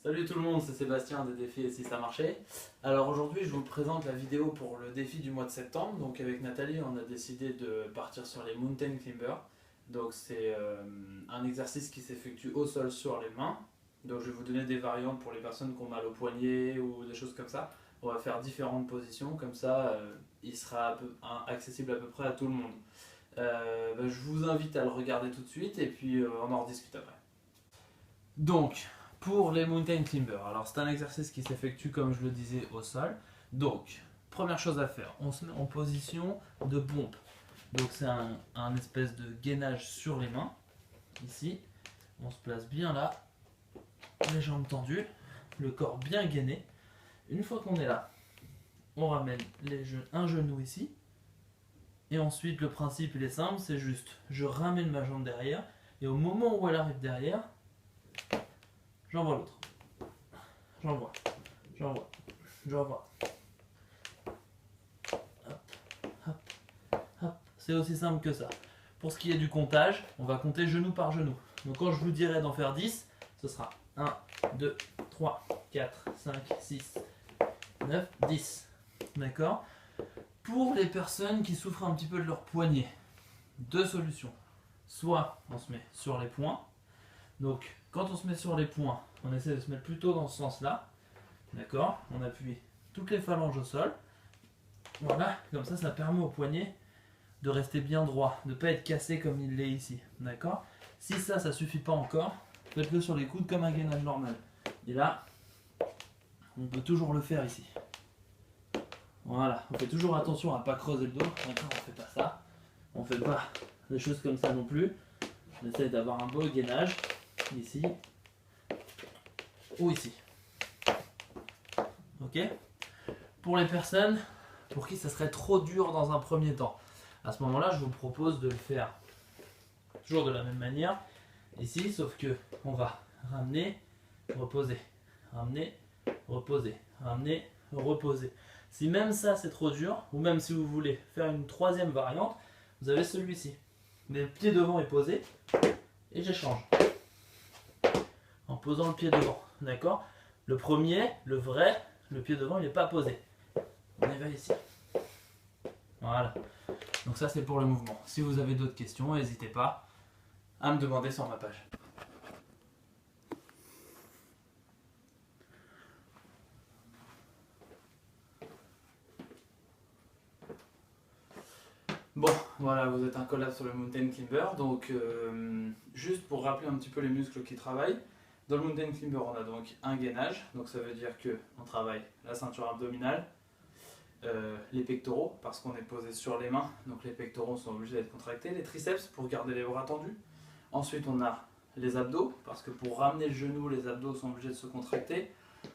Salut tout le monde, c'est Sébastien des défis et si ça marchait. Alors aujourd'hui je vous présente la vidéo pour le défi du mois de septembre. Donc avec Nathalie on a décidé de partir sur les mountain climbers. Donc c'est un exercice qui s'effectue au sol sur les mains. Donc je vais vous donner des variantes pour les personnes qui ont mal au poignet ou des choses comme ça. On va faire différentes positions, comme ça il sera accessible à peu près à tout le monde. Je vous invite à le regarder tout de suite et puis on en rediscute après. Donc, pour les mountain climbers, alors c'est un exercice qui s'effectue comme je le disais au sol. Donc, première chose à faire, on se met en position de pompe. Donc c'est un espèce de gainage sur les mains. Ici, on se place bien là, les jambes tendues, le corps bien gainé. Une fois qu'on est là, on ramène un genou ici. Et ensuite, le principe il est simple, c'est juste, je ramène ma jambe derrière. Et au moment où elle arrive derrière, j'envoie l'autre. J'envoie. Hop, hop, hop. C'est aussi simple que ça. Pour ce qui est du comptage, on va compter genou par genou. Donc quand je vous dirai d'en faire 10, ce sera 1, 2, 3, 4, 5, 6, 9, 10. D'accord? Pour les personnes qui souffrent un petit peu de leur poignet, deux solutions. Soit on se met sur les poings. Donc quand on se met sur les poings, on essaie de se mettre plutôt dans ce sens-là. D'accord? On appuie toutes les phalanges au sol. Voilà, comme ça permet au poignet de rester bien droit, de ne pas être cassé comme il l'est ici. D'accord? Si ça ne suffit pas encore, faites-le sur les coudes comme un gainage normal. Et là, on peut toujours le faire ici. Voilà, on fait toujours attention à ne pas creuser le dos. D'accord, on ne fait pas ça. On ne fait pas des choses comme ça non plus. On essaie d'avoir un beau gainage ici ou ici. Ok? Pour les personnes pour qui ça serait trop dur dans un premier temps, à ce moment-là, je vous propose de le faire toujours de la même manière ici, sauf que on va ramener, reposer, ramener, reposer, ramener, reposer. Si même ça c'est trop dur, ou même si vous voulez faire une troisième variante, vous avez celui-ci. Mais le pied devant est posé et j'échange en posant le pied devant. D'accord? Le premier, le vrai, le pied devant il n'est pas posé. On y va ici. Voilà. Donc ça c'est pour le mouvement. Si vous avez d'autres questions, n'hésitez pas à me demander sur ma page. Bon, voilà, vous êtes un collab sur le mountain climber. Donc juste pour rappeler un petit peu les muscles qui travaillent. Dans le mountain climber, on a donc un gainage. Donc ça veut dire qu'on travaille la ceinture abdominale, les pectoraux parce qu'on est posé sur les mains, donc les pectoraux sont obligés d'être contractés, les triceps pour garder les bras tendus. Ensuite on a les abdos parce que pour ramener le genou les abdos sont obligés de se contracter.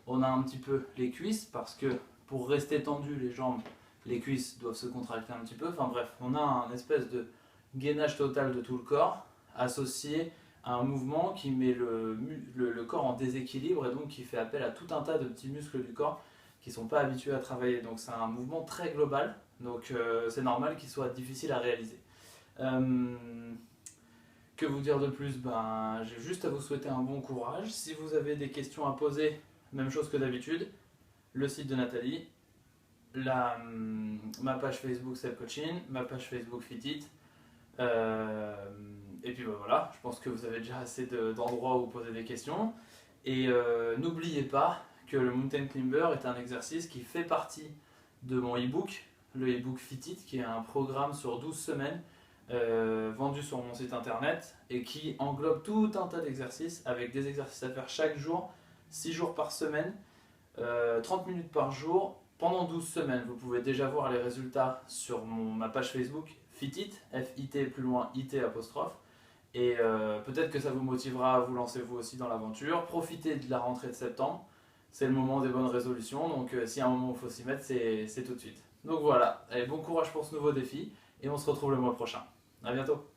On a un petit peu les cuisses parce que pour rester tendu les jambes, les cuisses doivent se contracter un petit peu. Enfin bref, on a un espèce de gainage total de tout le corps associé à un mouvement qui met le corps en déséquilibre et donc qui fait appel à tout un tas de petits muscles du corps qui ne sont pas habitués à travailler. Donc c'est un mouvement très global, donc c'est normal qu'il soit difficile à réaliser. Que vous dire de plus? J'ai juste à vous souhaiter un bon courage. Si vous avez des questions à poser, même chose que d'habitude, le site de Nathalie, ma page Facebook Seb Coaching, ma page Facebook Fitit. Et puis voilà, je pense que vous avez déjà assez d'endroits où poser des questions. Et n'oubliez pas que le Mountain Climber est un exercice qui fait partie de mon e-book, le e-book Fitit, qui est un programme sur 12 semaines vendu sur mon site internet et qui englobe tout un tas d'exercices avec des exercices à faire chaque jour, 6 jours par semaine, 30 minutes par jour, pendant 12 semaines. Vous pouvez déjà voir les résultats sur ma page Facebook Fitit, F-I-T plus loin I-T apostrophe. Et peut-être que ça vous motivera à vous lancer vous aussi dans l'aventure. Profitez de la rentrée de septembre. C'est le moment des bonnes résolutions, donc s'il y a un moment où il faut s'y mettre, c'est tout de suite. Donc voilà, allez, bon courage pour ce nouveau défi, et on se retrouve le mois prochain. A bientôt.